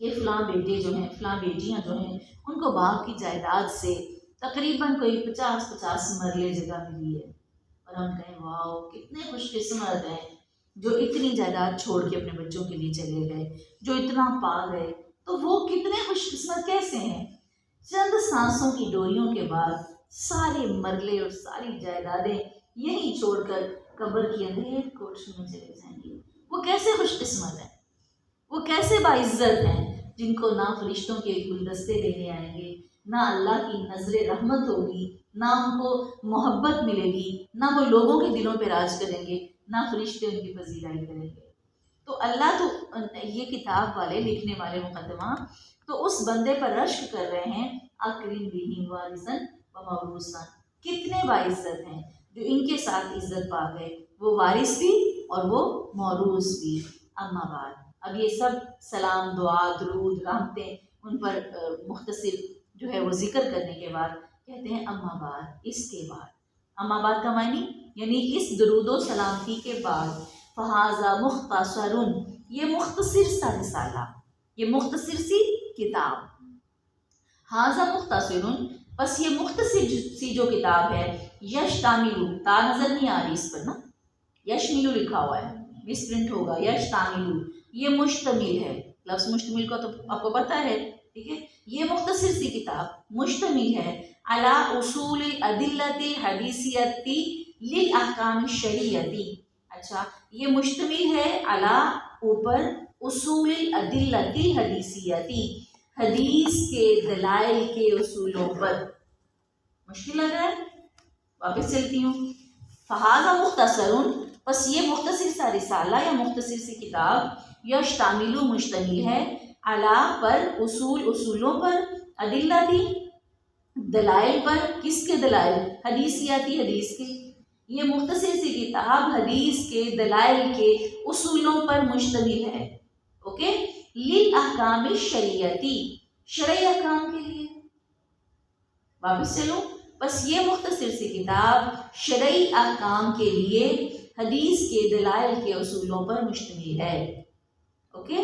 یہ فلاں بیٹے جو ہیں، فلاں بیٹیاں جو ہیں، ان کو باپ کی جائیداد سے تقریباً کوئی 50 مرلے جگہ ملی ہے، اور ہم کہیں واؤ کتنے خوش قسمت ہیں جو اتنی جائیداد چھوڑ کے اپنے بچوں کے لیے چلے گئے، جو اتنا پا گئے، تو وہ کتنے خوش قسمت کیسے ہیں؟ چند سانسوں کی ڈوریوں کے بعد سارے مرلے اور ساری جائیدادیں یہی چھوڑ کر قبر کی اندھیر کوٹھ میں چلے جائیں گے۔ وہ کیسے خوش قسمت ہیں، وہ کیسے باعزت ہیں جن کو نہ فرشتوں کے گلدستے دینے آئیں گے، نہ اللہ کی نظر رحمت ہوگی، نہ ان کو محبت ملے گی، نہ وہ لوگوں کے دلوں پہ راج کریں گے، نہ فرشتے ان کی پذیرائی کریں گے۔ تو اللہ تو یہ کتاب والے لکھنے والے مقدمہ تو اس بندے پر رشک کر رہے ہیں، اکرم بہ وارثاً و موروثاً، کتنے باعزت ہیں جو ان کے ساتھ عزت پا گئے، وہ وارث بھی اور وہ موروث بھی۔ اما بعد، اب یہ سب سلام، دعا، درود، رحمتیں ان پر مختصر جو ہے وہ ذکر کرنے کے بعد کہتے ہیں اما بعد، اس کے بعد۔ اما بعد کا معنی یعنی اس درود و سلامتی کے بعد، فہذا مختصر، یہ مختصر سا رسالہ، یہ مختصر سی کتاب، ہاذا مختصر، بس یہ مختصر سی جو کتاب ہے، یشتامل، تا نظر نہیں آ رہی اس پر نا، یشمل لکھا ہوا ہے، مس پرنٹ ہوگا، یشتامل، یہ مشتمل ہے، لفظ مشتمل کو تو آپ کو پتہ ہے، ٹھیک ہے، یہ مختصر سی کتاب مشتمل ہے علی اصول الادلۃ الحدیثیۃ للاحکام الشرعیۃ، اچھا یہ مشتمل ہے علی اوپر اصول الادلۃ الحدیثیۃ، حدیث کے دلائل کے اصولوں پر۔ مشکل لگ رہا ہے؟ واپس چلتی ہوں، فہذا مختصر، بس یہ مختصر سا رسالہ یا مختصر سی کتاب، یشتامل مشتمل ہے علی پر، اصولوں پر، ادلتی دلائل پر، کس کے دلائل؟ حدیثیاتی، حدیث کے، یہ مختصر سی کتاب حدیث کے دلائل کے اصولوں پر مشتمل ہے، اوکے، للاحکام الشرعیتی، شرعی احکام کے لیے۔ واپس چلوں، بس یہ مختصر سی کتاب شرعی احکام کے لیے حدیث کے دلائل کے اصولوں پر مشتمل ہے، اوکے۔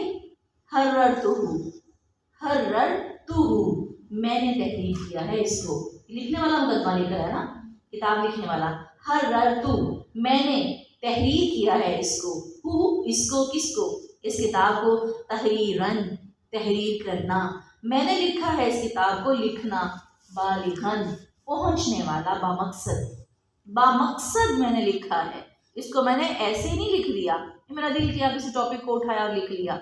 حررتہ، میں نے تحریر کیا ہے اس کو، لکھنے والا مقدمہ لکھ رہا ہے نا، کتاب لکھنے والا، حررتہ، میں نے تحریر کیا ہے اس کو، اس کو، کس کو؟ اس کتاب کو، تحریراً، تحریر کرنا، میں نے لکھا ہے اس کتاب کو لکھنا، بالغاً، پہنچنے والا، بامقصد میں نے لکھا ہے اس کو، میں نے ایسے نہیں لکھ لیا، میرا دل کیا کسی ٹاپک کو اٹھایا اور لکھ لیا،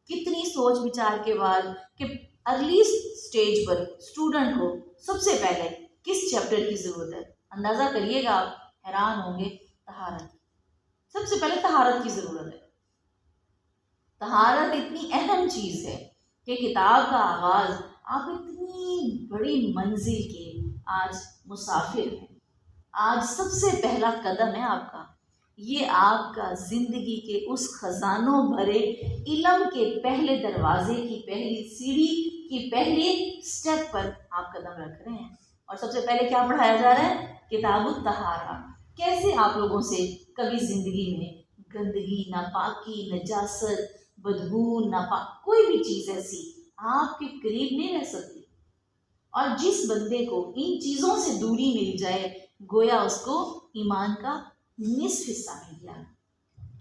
کتنی سوچ بچار کے بعد کہ ارلی سٹیج پر اسٹوڈنٹ کو سب سے پہلے کس چیپٹر کی ضرورت ہے، اندازہ کریے گا آپ حیران ہوں گے، طہارت، سب سے پہلے طہارت کی ضرورت ہے۔ طہارت اتنی اہم چیز ہے کہ کتاب کا آغاز، آپ اتنی بڑی منزل کے آج مسافر ہیں، آج سب سے پہلا قدم ہے آپ کا، یہ آپ کا زندگی کے اس خزانوں بھرے علم کے پہلے دروازے کی پہلی سیڑھی کی پہلی سٹیپ پر آپ قدم رکھ رہے ہیں، اور سب سے پہلے کیا پڑھایا جا رہا ہے؟ کتاب الطہارہ، کیسے آپ لوگوں سے کبھی زندگی میں گندگی، ناپاکی، نجاست، بدبو، کوئی بھی چیز ایسی آپ کے قریب نہیں رہ سکتی، اور جس بندے کو ان چیزوں سے دوری مل جائے گویا اس کو ایمان کا نصف حصہ مل گیا۔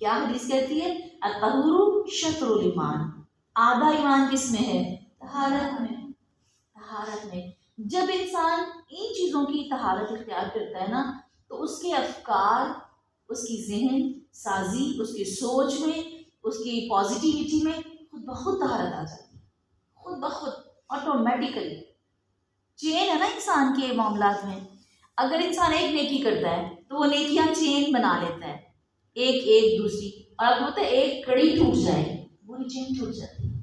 کیا حدیث کہتی ہے؟ الطہور شطر الایمان، آدھا ایمان کس میں ہے؟ طہارت میں، طہارت میں۔ جب انسان ان چیزوں کی طہارت اختیار کرتا ہے نا تو اس کے افکار، اس کی ذہن سازی، اس کی سوچ میں، اس کی پازیٹیوٹی میں خود بخود طہارت آ جاتی ہے، خود بخود، آٹومیٹیکلی۔ چین ہے نا انسان کے معاملات میں، اگر انسان ایک نیکی کرتا ہے تو وہ نیکیاں چین بنا لیتا ہے، ایک دوسری، اور آپ کو پتہ ہے ایک کڑی ٹوٹ جائے پوری چین ٹوٹ جاتی ہے،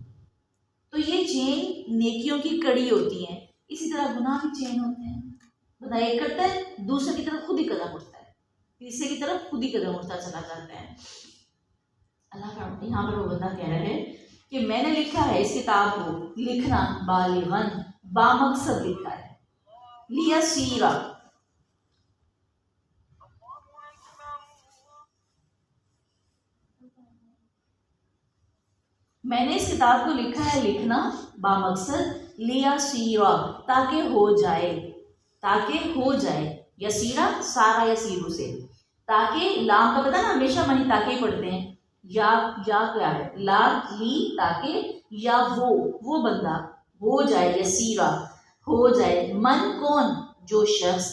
تو یہ چین نیکیوں کی کڑی ہوتی ہے، اسی طرح گناہ کی چین ہوتے ہیں، بندہ ایک کرتا ہے دوسرے کی طرف خود ہی قدم اٹھتا ہے، تیسرے کی طرف خود ہی قدم اٹھتا چلا جاتا ہے۔ اللہ کا یہاں پر وہ بندہ کہہ رہا ہے کہ میں نے لکھا ہے اس کتاب کو لکھنا، بالغاً، بامقصد لکھا ہے، لیسیرا، میں نے اس کتاب کو لکھا ہے لکھنا بامقصد لیا سیرا تاکہ ہو جائے یسیرا سارا یسیرو سے، تاکہ لام کا پتہ نا ہمیشہ منی تاکہ ہی پڑھتے ہیں، یا کیا ہے لا لی تاکہ، یا وہ بندہ ہو جائے یسیرا ہو جائے، من کون جو شخص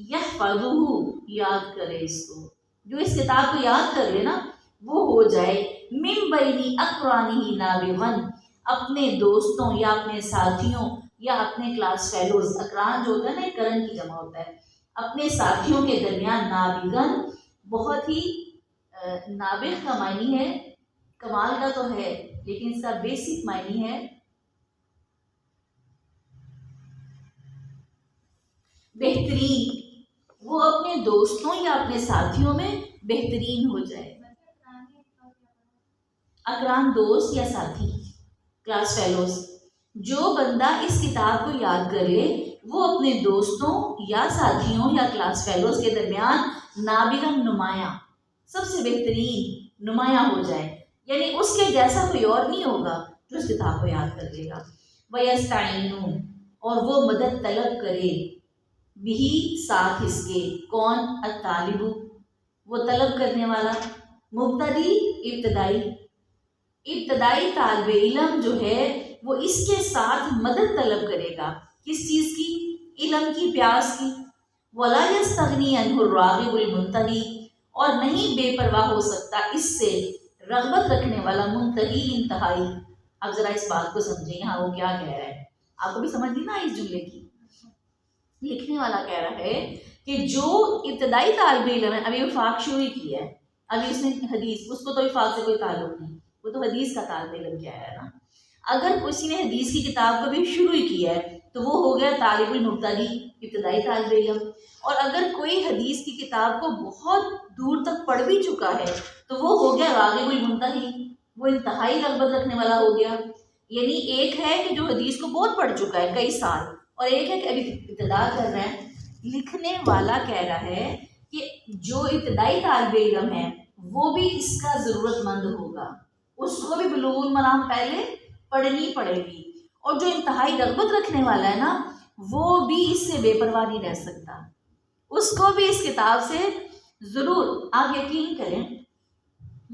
یحفظہ یاد کرے اس کو، جو اس کتاب کو یاد کر لے نا وہ ہو جائے من بینی اقرانہ نابغن اپنے دوستوں یا اپنے ساتھیوں یا اپنے کلاس فیلوز، اقران جو ہوتا ہے نا کرن کی جمع ہوتا ہے، اپنے ساتھیوں کے درمیان نابغن بہت ہی نابغ کا معنی ہے کمال کا تو ہے لیکن اس کا بیسک معنی ہے بہترین، وہ اپنے دوستوں یا اپنے ساتھیوں میں بہترین ہو جائے۔ اقران دوست یا ساتھی، کلاس فیلوز، جو بندہ اس کتاب کو یاد کر لے وہ اپنے دوستوں یا ساتھیوں یا کلاس فیلوز کے درمیان نابغن نمایاں، سب سے بہترین نمایاں ہو جائے، یعنی اس کے جیسا کوئی اور نہیں ہوگا جو اس کتاب کو یاد کر لے گا۔ وَيَسْتَعِينُ اور وہ مدد طلب کرے، بھی ساتھ اس کے، کون؟ الطالب وہ طلب کرنے والا، مبتدی ابتدائی طالب علم جو ہے وہ اس کے ساتھ مدد طلب کرے گا، کس چیز کی؟ علم کی، پیاس کی۔ وَلَا يَسْتَغْنِي عَنْهُ الرَّاغِبُ الْمُنْتَهِي اور نہیں بے پرواہ ہو سکتا اس سے رغبت رکھنے والا، منتہی انتہائی۔ اب ذرا اس بات کو سمجھیں یہاں وہ کیا کہہ رہا ہے، آپ کو بھی سمجھ لی نا اس جملے کی؟ لکھنے والا کہہ رہا ہے کہ جو ابتدائی طالب علم ہے، ابھی وفاق شروع ہی کیا ہے، ابھی اس نے حدیث، اس کو تو وفاق سے کوئی تعلق نہیں، وہ تو حدیث کا طالب علم کیا ہے نا، اگر کسی نے حدیث کی کتاب کو بھی شروع ہی کیا ہے تو وہ ہو گیا طالب المبتدی، ابتدائی طالب علم، اور اگر کوئی حدیث کی کتاب کو بہت دور تک پڑھ بھی چکا ہے تو وہ ہو گیا راغب المنتہی، وہ انتہائی رغبت رکھنے والا ہو گیا۔ یعنی ایک ہے کہ جو حدیث کو بہت پڑھ چکا ہے کئی سال، اور ایک ہے کہ ابھی ابتدا کر رہا ہے۔ لکھنے والا کہہ رہا ہے کہ جو ابتدائی طالب علم ہے وہ بھی اس کا ضرورت مند ہوگا، اس کو بھی بلوغ المرام پہلے پڑھنی پڑے گی، اور جو انتہائی رغبت رکھنے والا ہے نا وہ بھی اس سے بے پرواہ نہیں رہ سکتا، اس کو بھی اس کتاب سے ضرور۔ آپ یقین کریں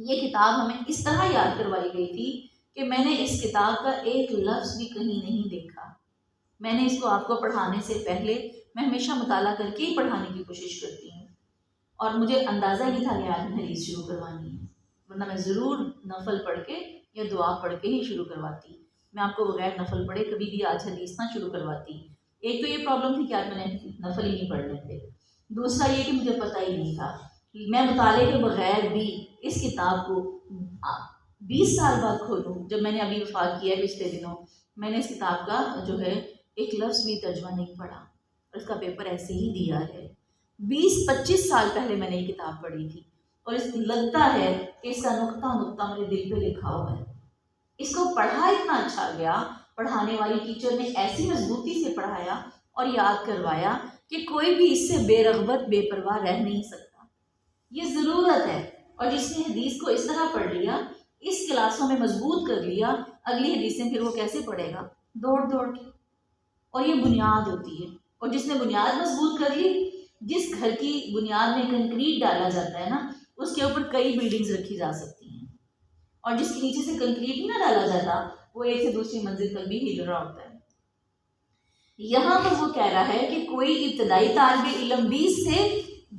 یہ کتاب ہمیں اس طرح یاد کروائی گئی تھی کہ میں نے اس کتاب کا ایک لفظ بھی کہیں نہیں دیکھا۔ میں نے اس کو آپ کو پڑھانے سے پہلے میں ہمیشہ مطالعہ کر کے ہی پڑھانے کی کوشش کرتی ہوں، اور مجھے اندازہ نہیں تھا کہ آج میں حدیث شروع کروانی ہے، ورنہ میں ضرور نفل پڑھ کے یا دعا پڑھ کے ہی شروع کرواتی۔ میں آپ کو بغیر نفل پڑھے کبھی بھی آج حدیث نہ شروع کرواتی۔ ایک تو یہ پرابلم تھی کہ آج میں نے نفل ہی نہیں پڑھنے تھے، دوسرا یہ کہ مجھے پتہ ہی نہیں تھا، میں مطالعے کے بغیر بھی اس کتاب کو 20 سال بعد کھولوں۔ جب میں نے ابھی وفات کیا ہے پچھلے دنوں، میں نے اس کتاب کا جو ہے ایک لفظ بھی ترجمہ نہیں پڑھا، اور اس کا پیپر ایسے ہی دیا ہے۔ 20-25 سال پہلے میں نے یہ کتاب پڑھی تھی، اور اس لگتا ہے کہ اس کا نقطہ میرے دل پہ لکھا ہوا ہے۔ اس کو پڑھا اتنا اچھا گیا، پڑھانے والی ٹیچر نے ایسی مضبوطی سے پڑھایا اور یاد کروایا کہ کوئی بھی اس سے بے رغبت بے پرواہ رہ نہیں سکتا۔ یہ ضرورت ہے، اور جس نے حدیث کو اس طرح پڑھ لیا، اس کلاسوں میں مضبوط کر لیا، اگلی حدیثیں پھر وہ کیسے پڑھے گا؟ دوڑ کے، اور یہ بنیاد ہوتی ہے، اور جس نے بنیاد مضبوط کر لی، جس گھر کی بنیاد میں کنکریٹ ڈالا جاتا ہے نا اس کے اوپر کئی بلڈنگز رکھی جا سکتی ہیں، اور جس کے نیچے سے کنکریٹ نہیں نہ ڈالا جاتا وہ ایک سے دوسری منزل تک بھی ہل رہا ہوتا ہے۔ یہاں پر وہ کہہ رہا ہے کہ کوئی ابتدائی طالب علم بھی سے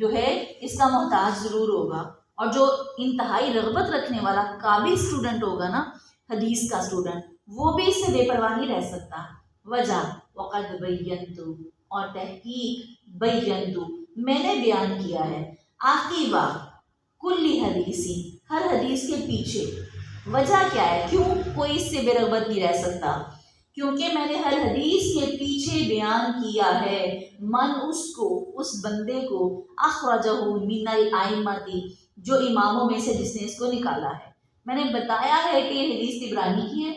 جو ہے اس کا محتاج ضرور ہوگا، اور جو انتہائی رغبت رکھنے والا قابل اسٹوڈنٹ ہوگا نا، حدیث کا اسٹوڈنٹ، وہ بھی اس سے بے پرواہ نہیں رہ سکتا۔ وجہ وقد بینت اور تحقیق، بینت میں نے بیان کیا ہے، عاقبہ کلی حدیثی ہر حدیث کے پیچھے۔ وجہ کیا ہے، کیوں کوئی اس سے بے رغبت نہیں رہ سکتا؟ کیونکہ میں نے ہر حدیث کے پیچھے بیان کیا ہے من اس کو، اس بندے کو، اخرجہ من الائمۃ جو اماموں میں سے جس نے اس کو نکالا ہے۔ میں نے بتایا ہے کہ یہ حدیث طبرانی کی ہے،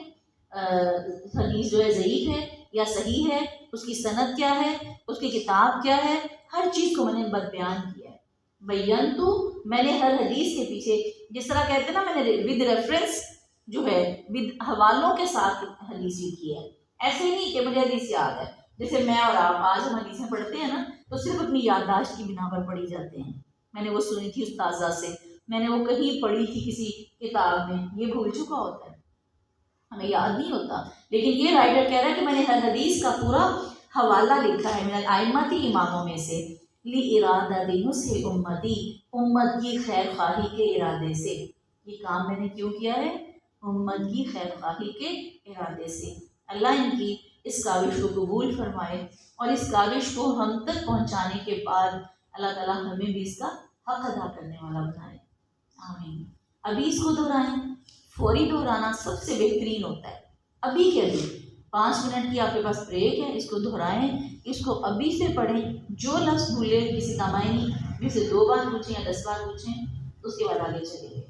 حدیث جو ہے ضعیف ہے یا صحیح ہے، اس کی سند کیا ہے، اس کی کتاب کیا ہے، ہر چیز کو میں نے بیان کیا ہے۔ بیان تو میں نے ہر حدیث کے پیچھے، جس طرح کہتے ہیں نا میں نے ود ریفرنس جو ہے حوالوں کے ساتھ حدیث لکھی ہے. ایسے نہیں کہ مجھے حدیث یاد ہے. جیسے میں اور آپ آج ہم حدیثیں پڑھتے ہیں نا تو صرف اپنی یادداشت کی بنا پر پڑھی جاتے ہیں. میں نے وہ سنی تھی استاذہ سے، میں نے وہ کہیں پڑھی تھی کسی کتاب میں، یہ بھول چکا ہوتا ہے، ہمیں یاد نہیں ہوتا. لیکن یہ رائٹر کہہ رہا ہے کہ میں نے ہر حدیث کا پورا حوالہ لکھا ہے، من الائمتی اماموں میں سے، لِإِرَادَةِ نُصْحِ أُمَّتِي امت کی خیر خواہی کے ارادے سے. یہ کام میں نے کیوں کیا ہے؟ امت کی خیر خواہی کے ارادے سے. اللہ ان کی اس کاوش کو قبول فرمائے اور اس کاوش کو ہم تک پہنچانے کے بعد اللہ تعالیٰ ہمیں بھی اس کا حق ادا کرنے والا بنائے. آمین. ابھی اس کو دہرائیں. فوری دہرانا سب سے بہترین ہوتا ہے. ابھی کے ابھی 5 منٹ کی آپ کے پاس بریک ہے، اس کو دہرائیں، اس کو ابھی سے پڑھیں. جو لفظ بھولے کسی کام آئے نہیں، جسے 2 بار پوچھیں یا 10 بار پوچھیں، اس کے بعد آگے چلیں گے.